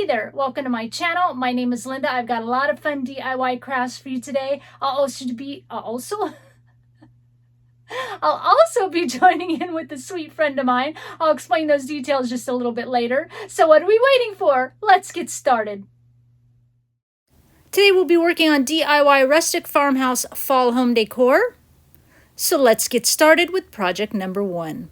Hey there, welcome to my channel. My name is Linda. I've got a lot of fun DIY crafts for you today. I'll also be joining in with a sweet friend of mine. I'll explain those details just a little bit later. So what are we waiting for? Let's get started. Today we'll be working on DIY Rustic Farmhouse Fall Home Decor. So let's get started with project number 1.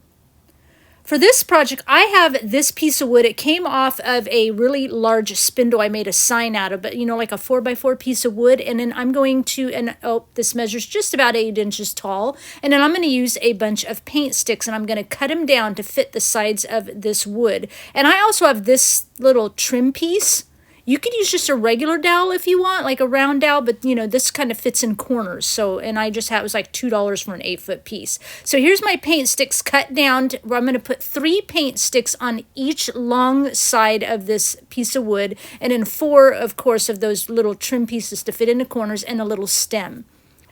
For this project, I have this piece of wood. It came off of a really large spindle I made a sign out of, but like a 4x4 piece of wood. And then I'm going to, this measures just about 8 inches tall. And then I'm going to use a bunch of paint sticks and I'm going to cut them down to fit the sides of this wood. And I also have this little trim piece. You could use just a regular dowel if you want, like a round dowel, but this kind of fits in corners. So, and I just had, it was like $2 for an 8-foot piece. So here's my paint sticks cut down. I'm going to put 3 paint sticks on each long side of this piece of wood, and then 4, of course, of those little trim pieces to fit in the corners, and a little stem.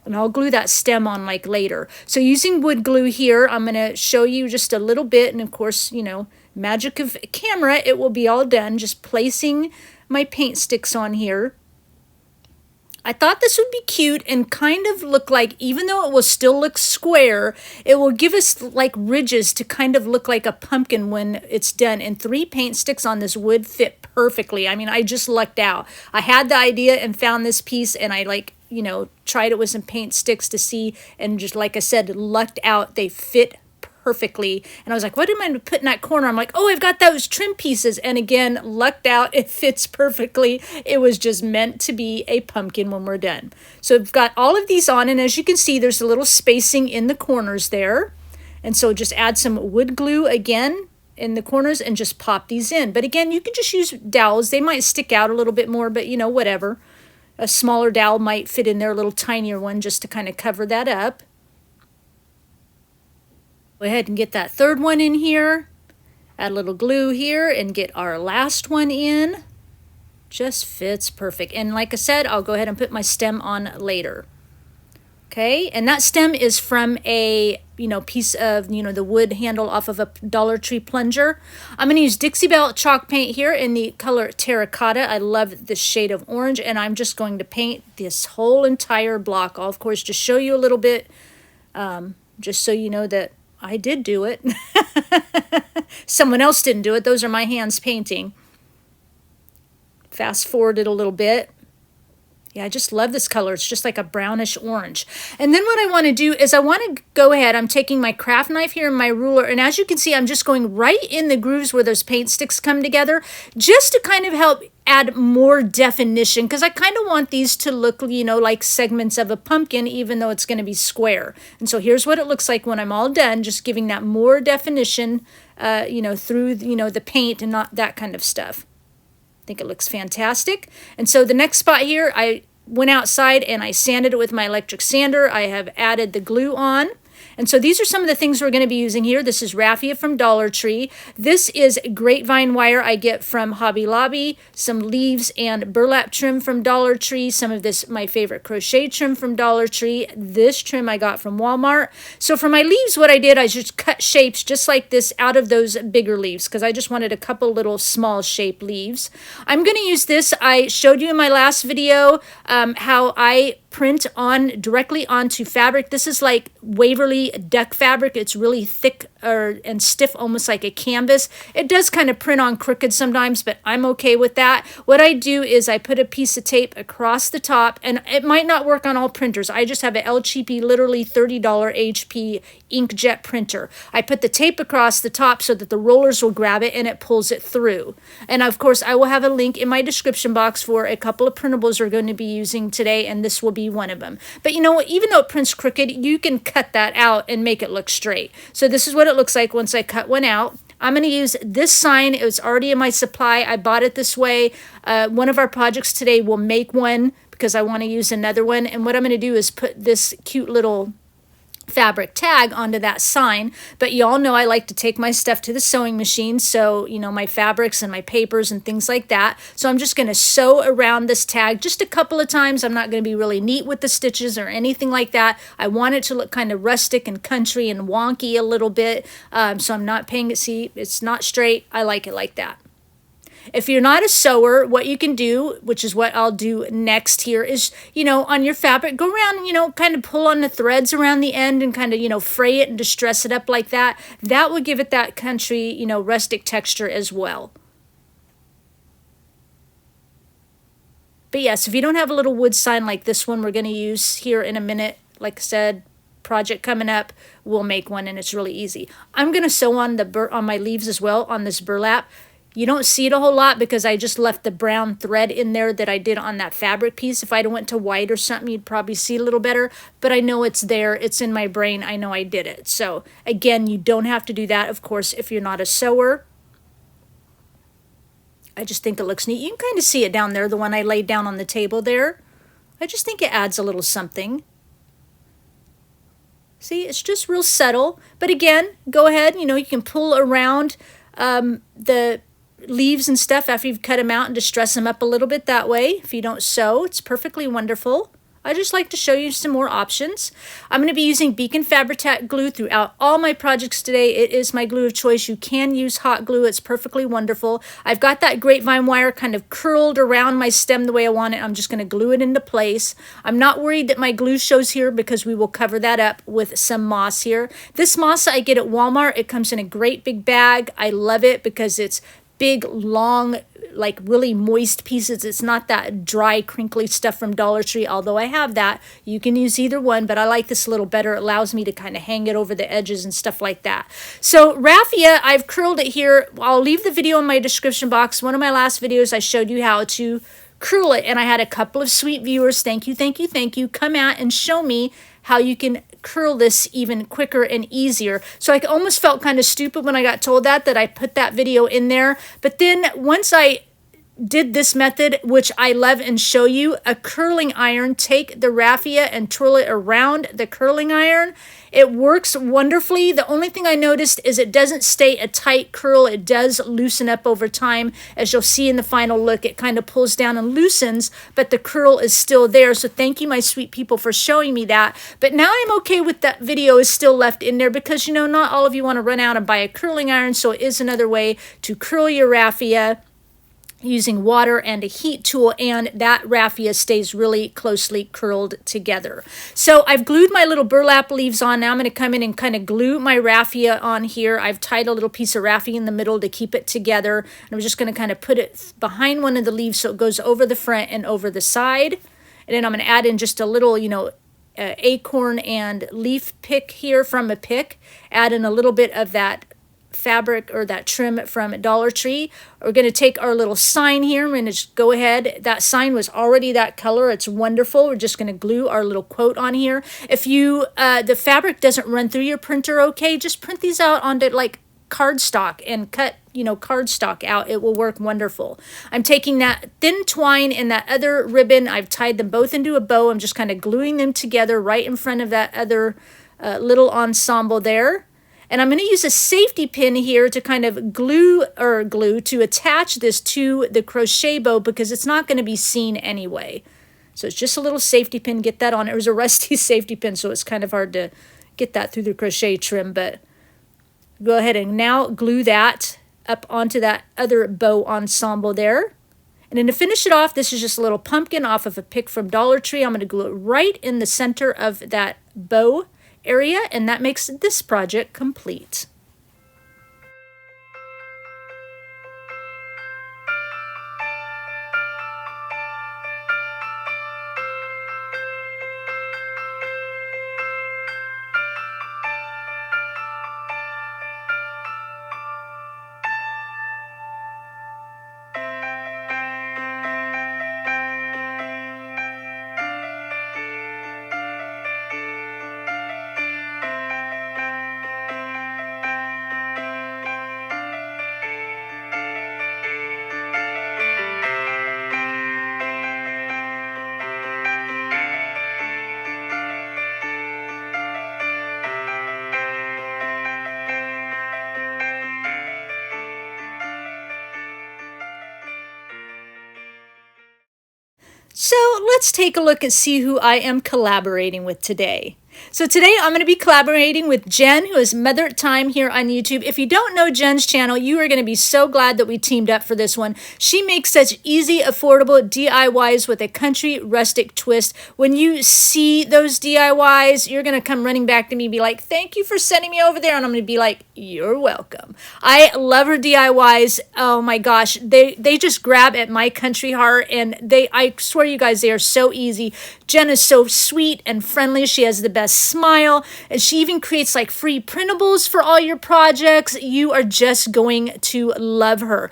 And I'll glue that stem on like later. So using wood glue here, I'm going to show you just a little bit, and of course, magic of camera, it will be all done. Just placing my paint sticks on here. I thought this would be cute and kind of look like, even though it will still look square, it will give us like ridges to kind of look like a pumpkin when it's done. And 3 paint sticks on this wood fit perfectly. I mean, I just lucked out. I had the idea and found this piece, and I tried it with some paint sticks to see, and just like I said, lucked out. They fit perfectly. And I was like, what am I going to put in that corner? I'm like, oh, I've got those trim pieces. And again, lucked out. It fits perfectly. It was just meant to be a pumpkin when we're done. So I've got all of these on, and as you can see, there's a little spacing in the corners there. And so just add some wood glue again in the corners and just pop these in. But again, you can just use dowels. They might stick out a little bit more, but whatever. A smaller dowel might fit in there, a little tinier one, just to kind of cover that up. Go ahead and get that 3rd one in here. Add a little glue here and get our last one in. Just fits perfect. And like I said, I'll go ahead and put my stem on later. Okay, and that stem is from a piece of the wood handle off of a Dollar Tree plunger. I'm going to use Dixie Belle chalk paint here in the color terracotta. I love this shade of orange, and I'm just going to paint this whole entire block. I'll of course just show you a little bit, just so you know that I did do it. Someone else didn't do it. Those are my hands painting. Fast forward it a little bit. Yeah, I just love this color. It's just like a brownish orange. And then what I want to do is I want to go ahead. I'm taking my craft knife here and my ruler. And as you can see, I'm just going right in the grooves where those paint sticks come together, just to kind of help add more definition, because I kind of want these to look, like segments of a pumpkin, even though it's going to be square. And so here's what it looks like when I'm all done, just giving that more definition, through, the paint and not that kind of stuff. I think it looks fantastic. And so the next spot here, I went outside and I sanded it with my electric sander. I have added the glue on. And so these are some of the things we're going to be using here. This is raffia from Dollar Tree. This is grapevine wire I get from Hobby Lobby. Some leaves and burlap trim from Dollar Tree. Some of this, my favorite crochet trim from Dollar Tree. This trim I got from Walmart. So for my leaves, what I did, I just cut shapes just like this out of those bigger leaves, because I just wanted a couple little small shape leaves. I'm going to use this. I showed you in my last video how I print on directly onto fabric. This is like Waverly duck fabric. It's really thick and stiff, almost like a canvas. It does kind of print on crooked sometimes, but I'm okay with that. What I do is I put a piece of tape across the top, and it might not work on all printers. I just have an El Cheapy, literally $30 HP inkjet printer. I put the tape across the top so that the rollers will grab it and it pulls it through. And of course, I will have a link in my description box for a couple of printables we're going to be using today, and this will be one of them. But even though it prints crooked, you can cut that out and make it look straight. So this is what it looks like once I cut one out. I'm going to use this sign. It was already in my supply. I bought it this way. One of our projects today will make one because I want to use another one. And what I'm going to do is put this cute little fabric tag onto that sign. But you all know I like to take my stuff to the sewing machine, so my fabrics and my papers and things like that. So I'm just going to sew around this tag just a couple of times. I'm not going to be really neat with the stitches or anything like that. I want it to look kind of rustic and country and wonky a little bit, so I'm not paying it. See, it's not straight. I like it like that. If you're not a sewer, what you can do, which is what I'll do next here, is, on your fabric, go around and, kind of pull on the threads around the end and kind of, fray it and distress it up like that. That will give it that country, rustic texture as well. But yes, if you don't have a little wood sign like this one we're going to use here in a minute, like I said, project coming up, we'll make one, and it's really easy. I'm going to sew on on my leaves as well on this burlap. You don't see it a whole lot because I just left the brown thread in there that I did on that fabric piece. If I'd went to white or something, you'd probably see it a little better, but I know it's there. It's in my brain. I know I did it. So again, you don't have to do that, of course, if you're not a sewer. I just think it looks neat. You can kind of see it down there, the one I laid down on the table there. I just think it adds a little something. See, it's just real subtle. But again, go ahead, you can pull around the leaves and stuff after you've cut them out and distress them up a little bit that way. If you don't sew, it's perfectly wonderful. I just like to show you some more options. I'm going to be using Beacon Fabri-Tac glue throughout all my projects today. It is my glue of choice. You can use hot glue. It's perfectly wonderful. I've got that grapevine wire kind of curled around my stem the way I want it. I'm just going to glue it into place. I'm not worried that my glue shows here because we will cover that up with some moss here. This moss I get at Walmart. It comes in a great big bag. I love it because it's big, long, like really moist pieces. It's not that dry, crinkly stuff from Dollar Tree, although I have that. You can use either one, but I like this a little better. It allows me to kind of hang it over the edges and stuff like that. So raffia, I've curled it here. I'll leave the video in my description box. One of my last videos, I showed you how to curl it, and I had a couple of sweet viewers, thank you, come out and show me how you can curl this even quicker and easier. So I almost felt kind of stupid when I got told that I put that video in there. But then once I did this method, which I love and show you, a curling iron, take the raffia and twirl it around the curling iron. It works wonderfully. The only thing I noticed is it doesn't stay a tight curl. It does loosen up over time. As you'll see in the final look, it kind of pulls down and loosens, but the curl is still there. So thank you, my sweet people, for showing me that. But now I'm okay with that video is still left in there because, not all of you want to run out and buy a curling iron. So it is another way to curl your raffia using water and a heat tool, and that raffia stays really closely curled together. So I've glued my little burlap leaves on. Now I'm going to come in and kind of glue my raffia on here. I've tied a little piece of raffia in the middle to keep it together. And I'm just going to kind of put it behind one of the leaves so it goes over the front and over the side. And then I'm going to add in just a little, acorn and leaf pick here from a pick. Add in a little bit of that fabric or that trim from Dollar Tree. We're going to take our little sign here. I'm going to just go ahead. That sign was already that color. It's wonderful. We're just going to glue our little quote on here. If you the fabric doesn't run through your printer okay, just print these out onto like cardstock and cut cardstock out. It will work wonderful. I'm taking that thin twine and that other ribbon. I've tied them both into a bow. I'm just kind of gluing them together right in front of that other little ensemble there. And I'm going to use a safety pin here to kind of glue to attach this to the crochet bow because it's not going to be seen anyway. So it's just a little safety pin. Get that on. It was a rusty safety pin, so it's kind of hard to get that through the crochet trim. But go ahead and now glue that up onto that other bow ensemble there. And then to finish it off, this is just a little pumpkin off of a pick from Dollar Tree. I'm going to glue it right in the center of that bow area, and that makes this project complete. So let's take a look and see who I am collaborating with today. So today I'm going to be collaborating with Jen, who is MotherThyme here on YouTube. If you don't know Jen's channel, you are going to be so glad that we teamed up for this one. She makes such easy, affordable DIYs with a country rustic twist. When you see those DIYs, you're going to come running back to me and be like, thank you for sending me over there. And I'm going to be like, you're welcome. I love her DIYs. Oh my gosh. They just grab at my country heart, and I swear you guys, they are so easy. Jen is so sweet and friendly. She has the best smile, and she even creates like free printables for all your projects. You are just going to love her.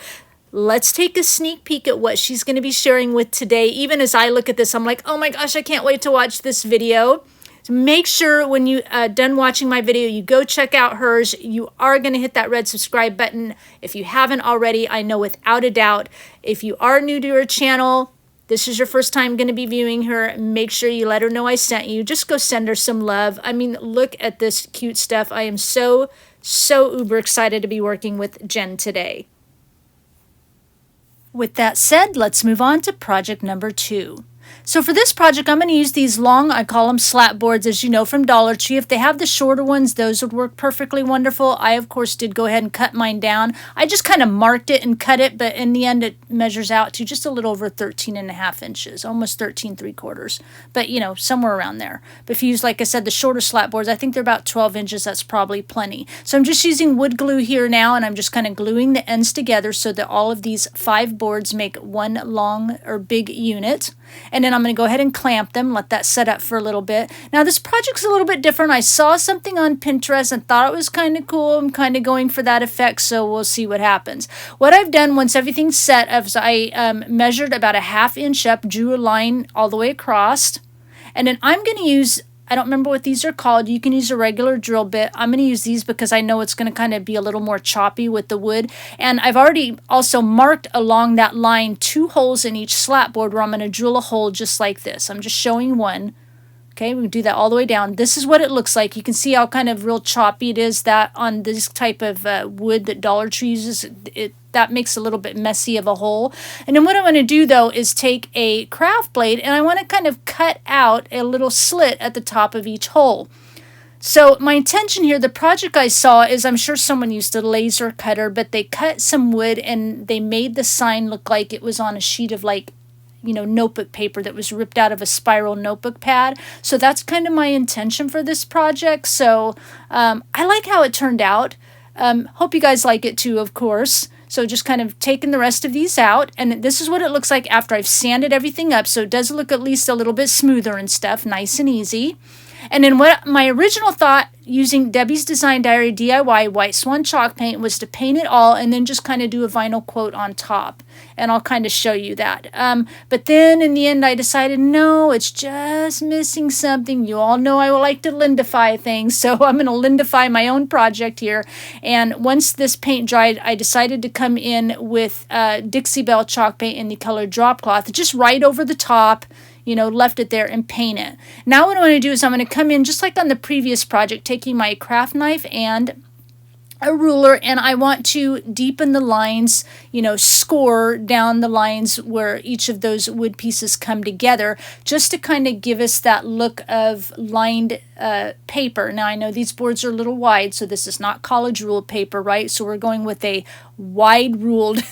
Let's take a sneak peek at what she's going to be sharing with today. Even as I look at this, I'm like, oh my gosh, I can't wait to watch this video. So make sure when you done watching my video, you go check out hers. You are going to hit that red subscribe button if you haven't already. I know without a doubt, if you are new to her channel, this is your first time going to be viewing her, make sure you let her know I sent you. Just go send her some love. I mean, look at this cute stuff. I am so uber excited to be working with Jen today. With that said, let's move on to project number 2. So for this project, I'm going to use these long, I call them slat boards, as you know, from Dollar Tree. If they have the shorter ones, those would work perfectly wonderful. I, of course, did go ahead and cut mine down. I just kind of marked it and cut it, but in the end, it measures out to just a little over 13.5 inches, almost 13.75. But, you know, somewhere around there. But if you use, like I said, the shorter slat boards, I think they're about 12 inches. That's probably plenty. So I'm just using wood glue here now, and I'm just kind of gluing the ends together so that all of these 5 boards make one long or big unit. And then I'm going to go ahead and clamp them, let that set up for a little bit. Now this project's a little bit different. I saw something on Pinterest and thought it was kind of cool. I'm kind of going for that effect, so we'll see what happens. What I've done once everything's set is I measured about a 1/2 inch up, drew a line all the way across, and then I'm going to use, I don't remember what these are called. You can use a regular drill bit. I'm going to use these because I know it's going to kind of be a little more choppy with the wood. And I've already also marked along that line 2 holes in each slat board where I'm going to drill a hole just like this. I'm just showing one. Okay, we can do that all the way down. This is what it looks like. You can see how kind of real choppy it is, that on this type of wood that Dollar Tree uses. That makes a little bit messy of a hole. And then what I want to do though is take a craft blade and I want to kind of cut out a little slit at the top of each hole. So my intention here, the project I saw is, I'm sure someone used a laser cutter, but they cut some wood and they made the sign look like it was on a sheet of, like, you know, notebook paper that was ripped out of a spiral notebook pad. So that's kind of my intention for this project. So I like how it turned out. Hope you guys like it too, of course. So just kind of taking the rest of these out, and this is what it looks like after I've sanded everything up. So it does look at least a little bit smoother and stuff, nice and easy. And then what my original thought using Debbie's Design Diary DIY White Swan chalk paint was to paint it all and then just kind of do a vinyl quote on top. And I'll kind of show you that. But then in the end I decided, no, it's just missing something. You all know I like to lindify things, so I'm going to lindify my own project here. And once this paint dried, I decided to come in with Dixie Belle chalk paint in the color Drop Cloth, just right over the top. You know, left it there and paint it. Now what I want to do is I'm going to come in just like on the previous project, taking my craft knife and a ruler, and I want to deepen the lines, you know, score down the lines where each of those wood pieces come together, just to kind of give us that look of lined paper. Now I know these boards are a little wide, so this is not college ruled paper, right? So we're going with a wide ruled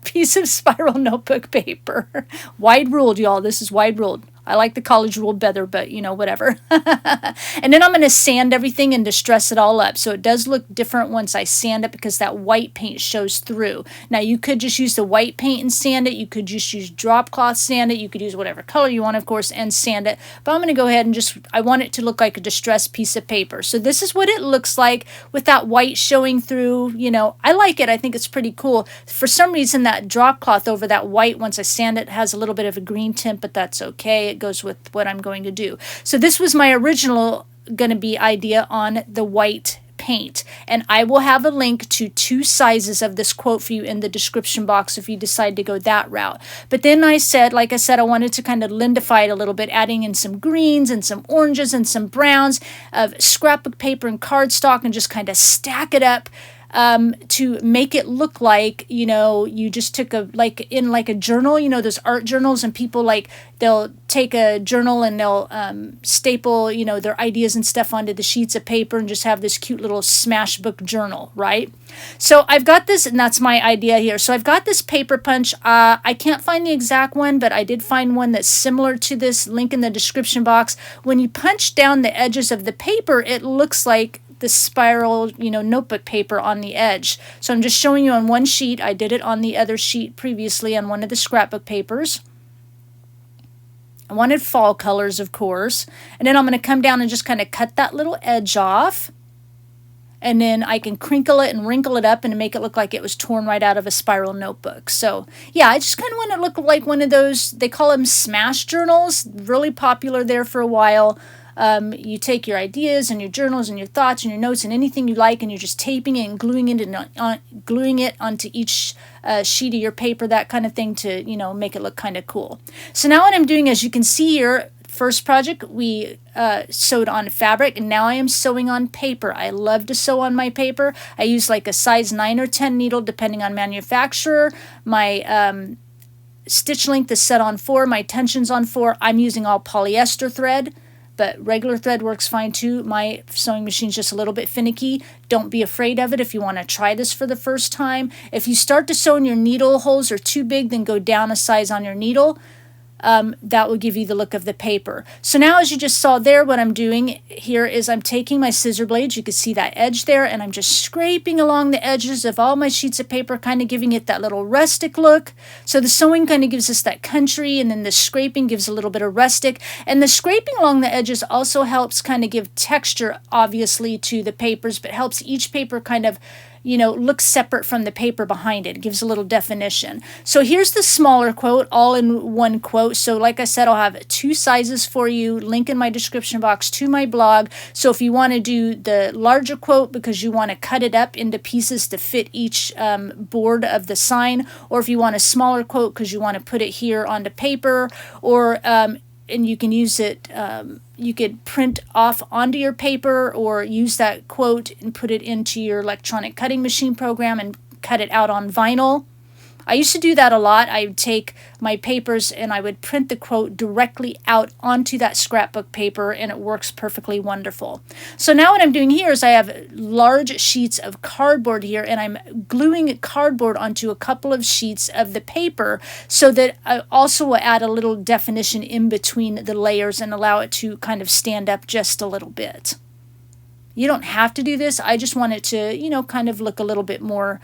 piece of spiral notebook paper. Wide ruled, y'all. This is wide ruled. I like the college ruled better, but you know, whatever. And then I'm going to sand everything and distress it all up. So it does look different once I sand it because that white paint shows through. Now you could just use the white paint and sand it. You could just use drop cloth, sand it. You could use whatever color you want, of course, and sand it. But I'm going to go ahead and I want it to look like a distressed piece of paper. So this is what it looks like with that white showing through. You know, I like it. I think it's pretty cool. For some reason, that drop cloth over that white, once I sand it, has a little bit of a green tint, but that's okay. It goes with what I'm going to do. So this was my original going to be idea on the white paint, and I will have a link to 2 sizes of this quote for you in the description box if you decide to go that route. But then I said, like I said, I wanted to kind of lindify it a little bit, adding in some greens and some oranges and some browns of scrapbook paper and cardstock, and just kind of stack it up to make it look like, you know, you just took a, like in like a journal, you know, those art journals, and people like, they'll take a journal and they'll staple, you know, their ideas and stuff onto the sheets of paper and just have this cute little smash book journal, right? So I've got this, and that's my idea here. So I've got this paper punch. I can't find the exact one, but I did find one that's similar to this. Link in the description box. When you punch down the edges of the paper, it looks like the spiral, you know, notebook paper on the edge. So I'm just showing you on one sheet. I did it on the other sheet previously on one of the scrapbook papers. I wanted fall colors, of course. And then I'm going to come down and just kind of cut that little edge off. And then I can crinkle it and wrinkle it up and make it look like it was torn right out of a spiral notebook. So yeah, I just kind of want to look like one of those, they call them smash journals, really popular there for a while. You take your ideas and your journals and your thoughts and your notes and anything you like, and you're just taping it and gluing it onto each sheet of your paper, that kind of thing, to, you know, make it look kind of cool. So now what I'm doing, as you can see here, first project we sewed on fabric, and now I am sewing on paper. I love to sew on my paper. I use like a size 9 or 10 needle depending on manufacturer. My stitch length is set on 4, my tension's on 4. I'm using all polyester thread, but regular thread works fine too. My sewing machine's just a little bit finicky. Don't be afraid of it if you want to try this for the first time. If you start to sew and your needle holes are too big, then go down a size on your needle. That will give you the look of the paper. So now, as you just saw there, what I'm doing here is I'm taking my scissor blades, you can see that edge there, and I'm just scraping along the edges of all my sheets of paper, kind of giving it that little rustic look. So the sewing kind of gives us that country, and then the scraping gives a little bit of rustic. And the scraping along the edges also helps kind of give texture, obviously, to the papers, but helps each paper kind of, you know, look separate from the paper behind it. It gives a little definition. So here's the smaller quote, all in one quote. So like I said, I'll have 2 sizes for you. Link in my description box to my blog. So if you want to do the larger quote because you want to cut it up into pieces to fit each board of the sign, or if you want a smaller quote because you want to put it here onto paper, or and you can use it, you could print off onto your paper or use that quote and put it into your electronic cutting machine program and cut it out on vinyl. I used to do that a lot. I would take my papers and I would print the quote directly out onto that scrapbook paper, and it works perfectly wonderful. So now what I'm doing here is I have large sheets of cardboard here, and I'm gluing cardboard onto a couple of sheets of the paper so that I also will add a little definition in between the layers and allow it to kind of stand up just a little bit. You don't have to do this. I just want it to, you know, kind of look a little bit more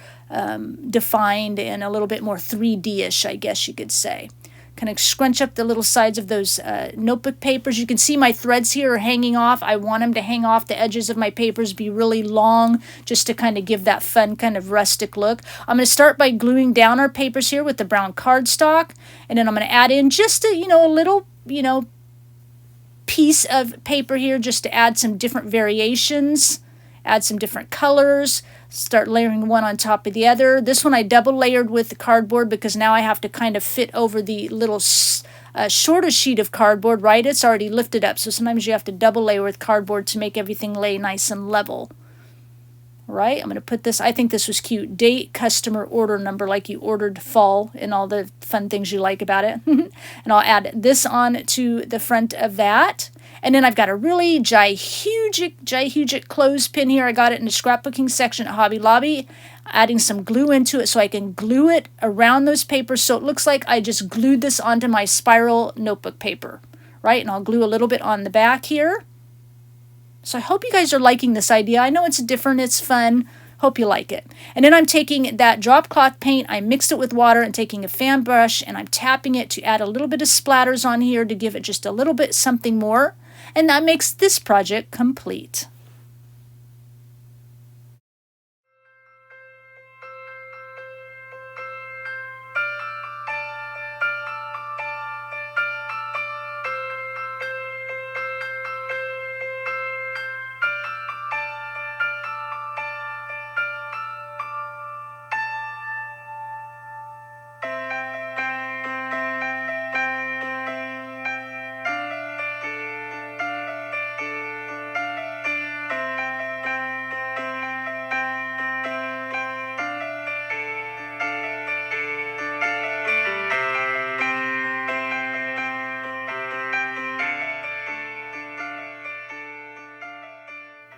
defined and a little bit more 3D-ish, I guess you could say. Kind of scrunch up the little sides of those notebook papers. You can see my threads here are hanging off. I want them to hang off the edges of my papers, be really long, just to kind of give that fun kind of rustic look. I'm going to start by gluing down our papers here with the brown cardstock, and then I'm going to add in just a, you know, a little, you know, piece of paper here just to add some different variations, add some different colors, start layering one on top of the other. This one I double layered with the cardboard because now I have to kind of fit over the little shorter sheet of cardboard, right? It's already lifted up, so sometimes you have to double layer with cardboard to make everything lay nice and level. Right, I'm going to put this, I think this was cute, date, customer, order number, like you ordered fall and all the fun things you like about it. And I'll add this on to the front of that. And then I've got a really gigantic clothespin here. I got it in the scrapbooking section at Hobby Lobby, adding some glue into it so I can glue it around those papers so it looks like I just glued this onto my spiral notebook paper, right? And I'll glue a little bit on the back here. So I hope you guys are liking this idea. I know it's different, it's fun. Hope you like it. And then I'm taking that drop cloth paint, I mixed it with water, and taking a fan brush, and I'm tapping it to add a little bit of splatters on here to give it just a little bit something more. And that makes this project complete.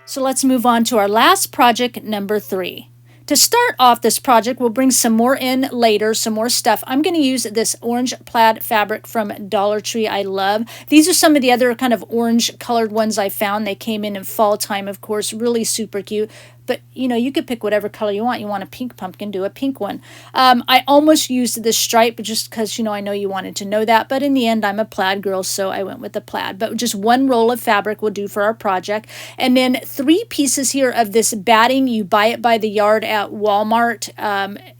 So let's move on to our last project, number 3. To start off this project, we'll bring some more in later, some more stuff. I'm going to use this orange plaid fabric from Dollar Tree I love. These are some of the other kind of orange colored ones I found. They came in fall time, of course, really super cute. But, you know, you could pick whatever color you want. You want a pink pumpkin, do a pink one. I almost used this stripe just because, you know, I know you wanted to know that. But in the end, I'm a plaid girl, so I went with the plaid. But just one roll of fabric will do for our project. And then 3 pieces here of this batting. You buy it by the yard at Walmart.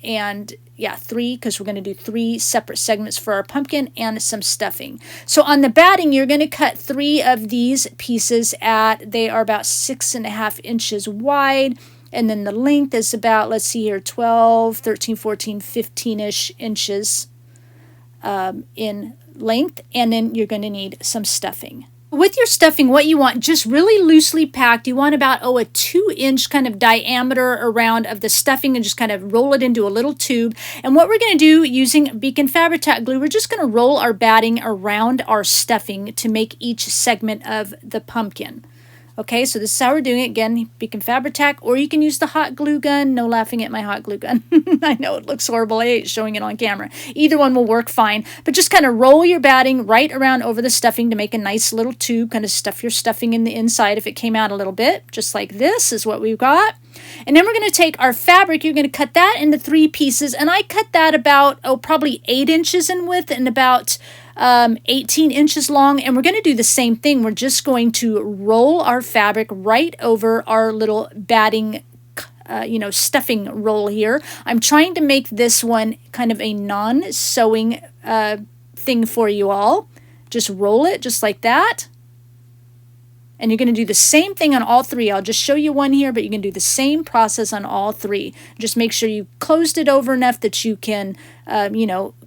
And yeah, 3, because we're going to do 3 separate segments for our pumpkin and some stuffing. So on the batting, you're going to cut 3 of these pieces they are about 6.5 inches wide. And then the length is about, let's see here, 12, 13, 14, 15-ish inches in length. And then you're going to need some stuffing. With your stuffing, what you want, just really loosely packed. You want about, a 2-inch kind of diameter around of the stuffing and just kind of roll it into a little tube. And what we're going to do using Beacon Fabri-Tac glue, we're just going to roll our batting around our stuffing to make each segment of the pumpkin. Okay, so this is how we're doing it. Again, Beacon Fabri-Tac, or you can use the hot glue gun. No laughing at my hot glue gun. I know it looks horrible. I hate showing it on camera. Either one will work fine. But just kind of roll your batting right around over the stuffing to make a nice little tube. Kind of stuff your stuffing in the inside if it came out a little bit. Just like this is what we've got. And then we're going to take our fabric. You're going to cut that into 3 pieces. And I cut that about, probably 8 inches in width and about 18 inches long. And we're going to do the same thing. We're just going to roll our fabric right over our little batting stuffing roll here. I'm trying to make this one kind of a non-sewing thing for you all. Just roll it just like that. And you're going to do the same thing on all 3. I'll just show you one here, but you can do the same process on all 3. Just make sure you closed it over enough that you can,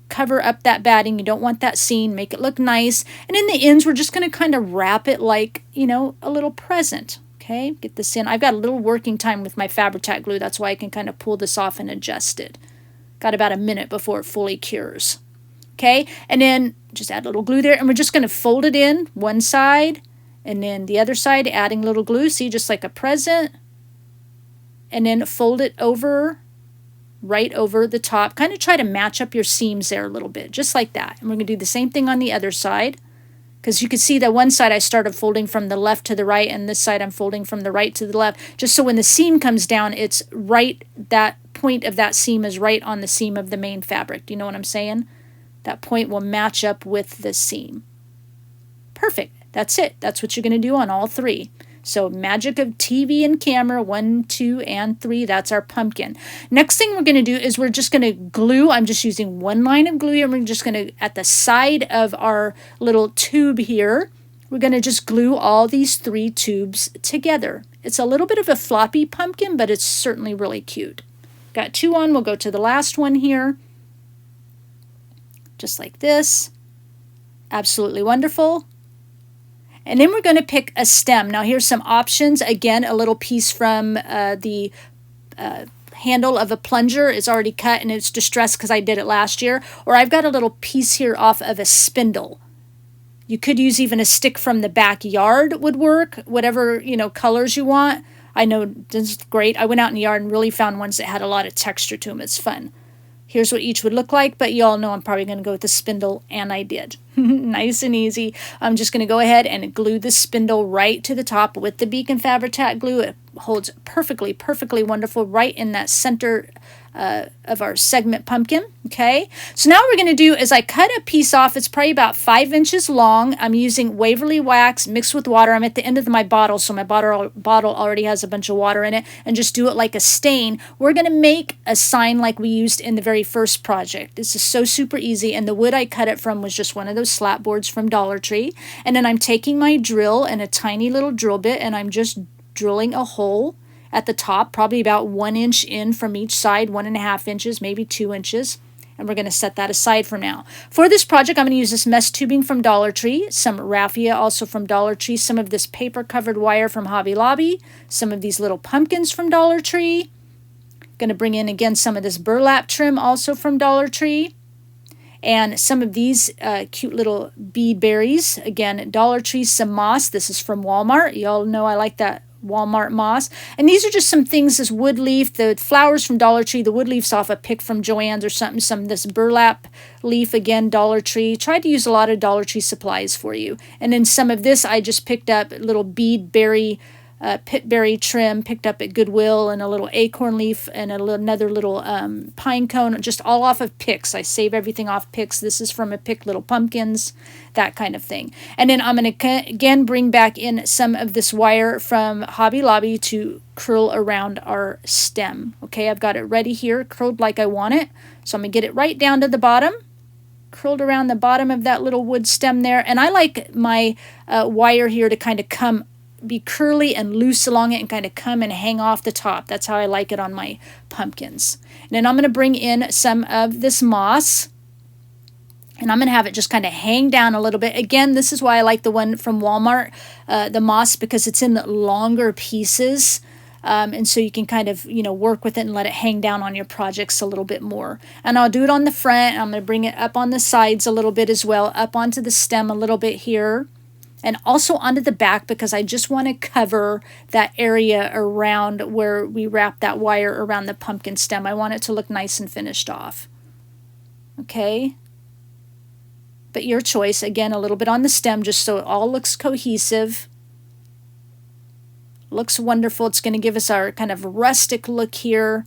cover up that batting. You don't want that seen. Make it look nice. And in the ends, we're just going to kind of wrap it like, a little present. Okay, get this in. I've got a little working time with my Fabri-Tac glue. That's why I can kind of pull this off and adjust it. Got about a minute before it fully cures. Okay, and then just add a little glue there. And we're just going to fold it in one side. And then the other side, adding a little glue, see, just like a present. And then fold it over, right over the top. Kind of try to match up your seams there a little bit, just like that. And we're going to do the same thing on the other side. Because you can see that one side I started folding from the left to the right, and this side I'm folding from the right to the left. Just so when the seam comes down, it's right, that point of that seam is right on the seam of the main fabric. Do you know what I'm saying? That point will match up with the seam. Perfect. That's it. That's what you're going to do on all 3. So magic of TV and camera, 1, 2, and 3. That's our pumpkin. Next thing we're going to do is we're just going to glue. I'm just using 1 line of glue, and we're just going to, at the side of our little tube here, we're going to just glue all these 3 tubes together. It's a little bit of a floppy pumpkin, but it's certainly really cute. Got 2 on. We'll go to the last one here. Just like this. Absolutely wonderful. And then we're going to pick a stem. Now here's some options. Again, a little piece from the handle of a plunger is already cut and it's distressed because I did it last year. Or I've got a little piece here off of a spindle. You could use even a stick from the backyard would work, whatever, colors you want. I know this is great. I went out in the yard and really found ones that had a lot of texture to them. It's fun. Here's what each would look like, but you all know I'm probably going to go with the spindle, and I did. Nice and easy. I'm just going to go ahead and glue the spindle right to the top with the Beacon Fabri-Tac glue. It holds perfectly, perfectly wonderful right in that center of our segment pumpkin. Okay, so now what we're going to do is I cut a piece off. It's probably about 5 inches long. I'm using Waverly wax mixed with water. I'm at the end of my bottle, so my bottle already has a bunch of water in it, and just do it like a stain. We're going to make a sign like we used in the very first project. This is so super easy, and the wood I cut it from was just one of those slat boards from Dollar Tree. And then I'm taking my drill and a tiny little drill bit, and I'm just drilling a hole at the top, probably about 1 inch in from each side, 1.5 inches, maybe 2 inches. And we're going to set that aside for now. For this project, I'm going to use this mesh tubing from Dollar Tree, some raffia also from Dollar Tree, some of this paper-covered wire from Hobby Lobby, some of these little pumpkins from Dollar Tree. Going to bring in, again, some of this burlap trim also from Dollar Tree. And some of these cute little bead berries. Again, Dollar Tree, some moss. This is from Walmart. You all know I like that Walmart moss. And these are just some things, this wood leaf, the flowers from Dollar Tree, the wood leaf's off a pick from Joann's or something, some this burlap leaf, again, Dollar Tree. Tried to use a lot of Dollar Tree supplies for you. And then some of this I just picked up, little bead berry, pitberry trim picked up at Goodwill, and a little acorn leaf and another little pine cone, just all off of picks. I save everything off picks. This is from a pick, little pumpkins, that kind of thing. And then I'm going to again bring back in some of this wire from Hobby Lobby to curl around our stem. Okay, I've got it ready here, curled like I want it. So I'm going to get it right down to the bottom, curled around the bottom of that little wood stem there. And I like my wire here to kind of be curly and loose along it and kind of come and hang off the top. That's how I like it on my pumpkins. And then I'm going to bring in some of this moss, and I'm going to have it just kind of hang down a little bit. Again, this is why I like the one from Walmart, the moss, because it's in longer pieces. And so you can kind of, work with it and let it hang down on your projects a little bit more. And I'll do it on the front. I'm going to bring it up on the sides a little bit as well, up onto the stem a little bit here. And also onto the back, because I just want to cover that area around where we wrap that wire around the pumpkin stem. I want it to look nice and finished off. Okay. But your choice. Again, a little bit on the stem just so it all looks cohesive. Looks wonderful. It's going to give us our kind of rustic look here.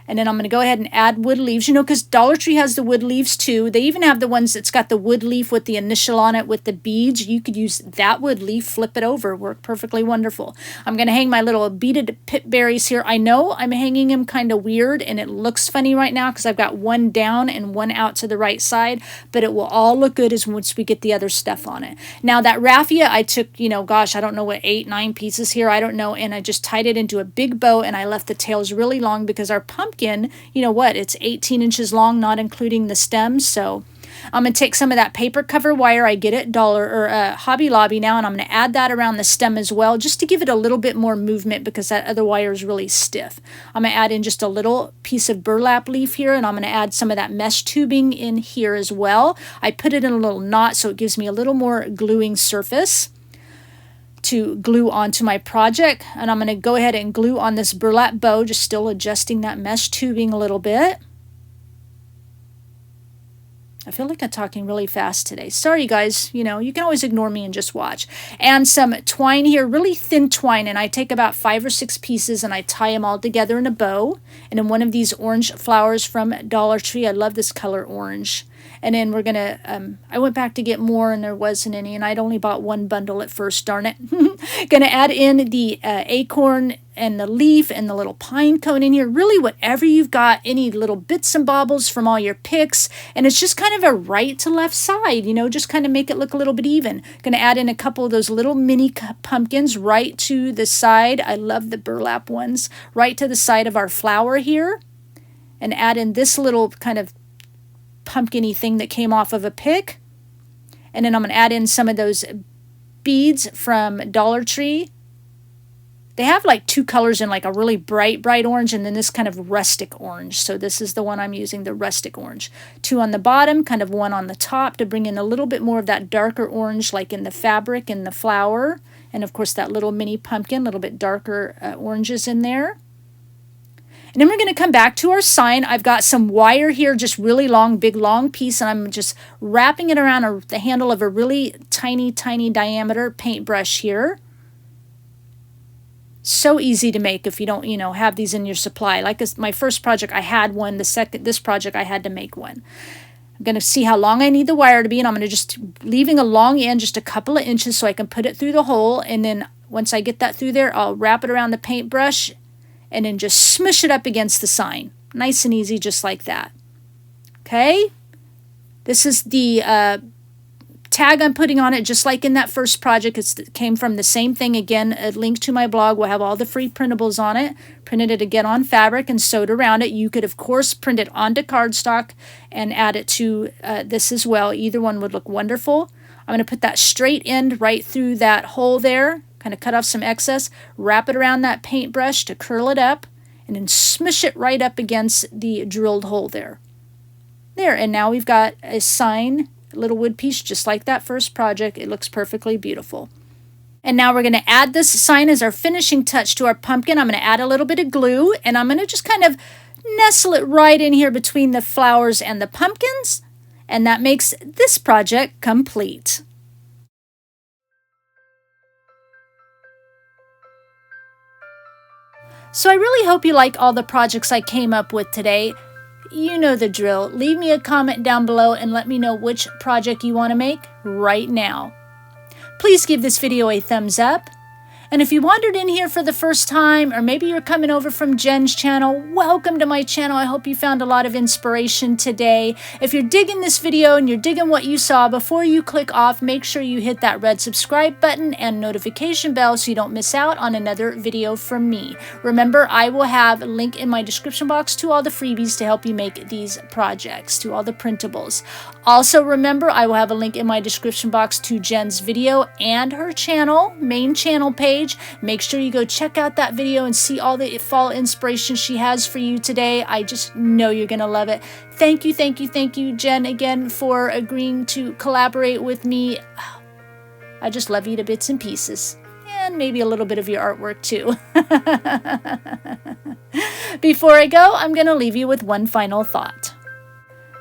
And then I'm going to go ahead and add wood leaves, because Dollar Tree has the wood leaves too. They even have the ones that's got the wood leaf with the initial on it with the beads. You could use that wood leaf, flip it over, work perfectly wonderful. I'm going to hang my little beaded pit berries here. I know I'm hanging them kind of weird and it looks funny right now because I've got one down and one out to the right side, but it will all look good as once we get the other stuff on it. Now that raffia, I took, gosh, I don't know what, 8, 9 pieces here, I don't know, and I just tied it into a big bow and I left the tails really long because our pumpkin, it's 18 inches long, not including the stems. So I'm going to take some of that paper cover wire I get at Hobby Lobby now, and I'm going to add that around the stem as well, just to give it a little bit more movement because that other wire is really stiff. I'm going to add in just a little piece of burlap leaf here, and I'm going to add some of that mesh tubing in here as well. I put it in a little knot so it gives me a little more gluing surface to glue onto my project. And I'm going to go ahead and glue on this burlap bow, just still adjusting that mesh tubing a little bit. I feel like I'm talking really fast today. Sorry guys, you can always ignore me and just watch. And some twine here, really thin twine, and I take about 5 or 6 pieces and I tie them all together in a bow. And then one of these orange flowers from Dollar Tree. I love this color orange. And then we're going to, I went back to get more and there wasn't any, and I'd only bought one bundle at first, darn it. Going to add in the acorn and the leaf and the little pine cone in here. Really whatever you've got, any little bits and baubles from all your picks. And it's just kind of a right to left side, just kind of make it look a little bit even. Going to add in a couple of those little mini pumpkins right to the side. I love the burlap ones. Right to the side of our flower here. And add in this little kind of pumpkin-y thing that came off of a pick. And then I'm going to add in some of those beads from Dollar Tree. They have like 2 colors in, like a really bright orange and then this kind of rustic orange. So this is the one I'm using, the rustic orange. 2 on the bottom, kind of 1 on the top to bring in a little bit more of that darker orange like in the fabric and the flower. And of course that little mini pumpkin, a little bit darker oranges in there. And then we're going to come back to our sign. I've got some wire here, just really long, big, long piece, and I'm just wrapping it around the handle of a really tiny, tiny diameter paintbrush here. So easy to make if you don't, have these in your supply. Like my first project, I had one. This project, I had to make one. I'm going to see how long I need the wire to be, and I'm going to just leaving a long end, just a couple of inches so I can put it through the hole. And then once I get that through there, I'll wrap it around the paintbrush and then just smush it up against the sign. Nice and easy, just like that. Okay? This is the tag I'm putting on it, just like in that first project. It came from the same thing. Again, a link to my blog will have all the free printables on it. Printed it again on fabric and sewed around it. You could, of course, print it onto cardstock and add it to this as well. Either one would look wonderful. I'm going to put that straight end right through that hole there. Kind of cut off some excess, wrap it around that paintbrush to curl it up, and then smush it right up against the drilled hole there. There, and now we've got a sign, a little wood piece just like that first project. It looks perfectly beautiful. And now we're going to add this sign as our finishing touch to our pumpkin. I'm going to add a little bit of glue, and I'm going to just kind of nestle it right in here between the flowers and the pumpkins. And that makes this project complete. So I really hope you like all the projects I came up with today. You know the drill. Leave me a comment down below and let me know which project you want to make right now. Please give this video a thumbs up. And if you wandered in here for the first time, or maybe you're coming over from Jen's channel, welcome to my channel. I hope you found a lot of inspiration today. If you're digging this video and you're digging what you saw, before you click off, make sure you hit that red subscribe button and notification bell so you don't miss out on another video from me. Remember, I will have a link in my description box to all the freebies to help you make these projects, to all the printables. Also, remember, I will have a link in my description box to Jen's video and her channel, main channel page. Make sure you go check out that video and see all the fall inspiration she has for you today. I just know you're going to love it. Thank you, Jen, again, for agreeing to collaborate with me. I just love you to bits and pieces. And maybe a little bit of your artwork, too. Before I go, I'm going to leave you with one final thought.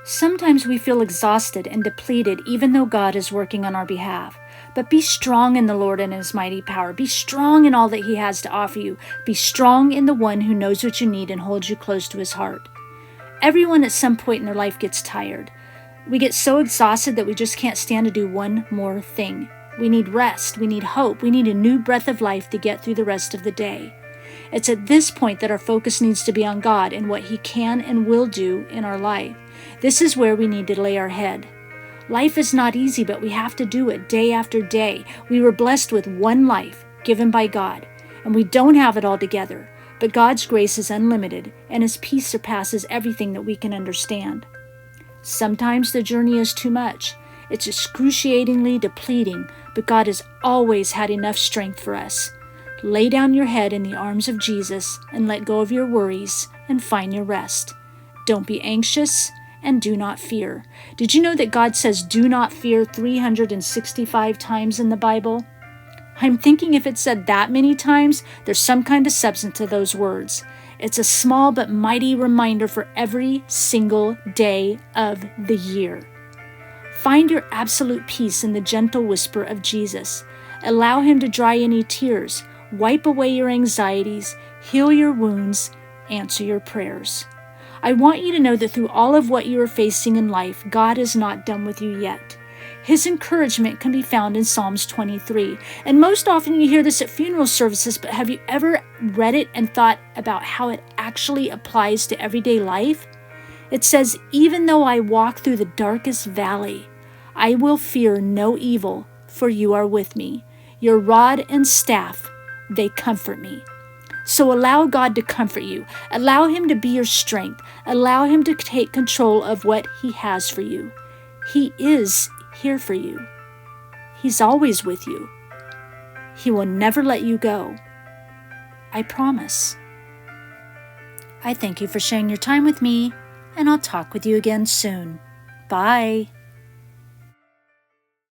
Sometimes we feel exhausted and depleted even though God is working on our behalf. But be strong in the Lord and His mighty power. Be strong in all that He has to offer you. Be strong in the one who knows what you need and holds you close to His heart. Everyone at some point in their life gets tired. We get so exhausted that we just can't stand to do one more thing. We need rest. We need hope. We need a new breath of life to get through the rest of the day. It's at this point that our focus needs to be on God and what He can and will do in our life. This is where we need to lay our head. Life is not easy, but we have to do it day after day. We were blessed with one life given by God, and we don't have it all together. But God's grace is unlimited, and His peace surpasses everything that we can understand. Sometimes the journey is too much. It's excruciatingly depleting, but God has always had enough strength for us. Lay down your head in the arms of Jesus and let go of your worries and find your rest. Don't be anxious and do not fear. Did you know that God says do not fear 365 times in the Bible? I'm thinking if it said that many times, there's some kind of substance to those words. It's a small but mighty reminder for every single day of the year. Find your absolute peace in the gentle whisper of Jesus. Allow Him to dry any tears, wipe away your anxieties, heal your wounds, answer your prayers. I want you to know that through all of what you are facing in life, God is not done with you yet. His encouragement can be found in Psalms 23. And most often you hear this at funeral services, but have you ever read it and thought about how it actually applies to everyday life? It says, "Even though I walk through the darkest valley, I will fear no evil, for you are with me. Your rod and staff, they comfort me." So allow God to comfort you. Allow Him to be your strength. Allow Him to take control of what He has for you. He is here for you. He's always with you. He will never let you go. I promise. I thank you for sharing your time with me, and I'll talk with you again soon. Bye.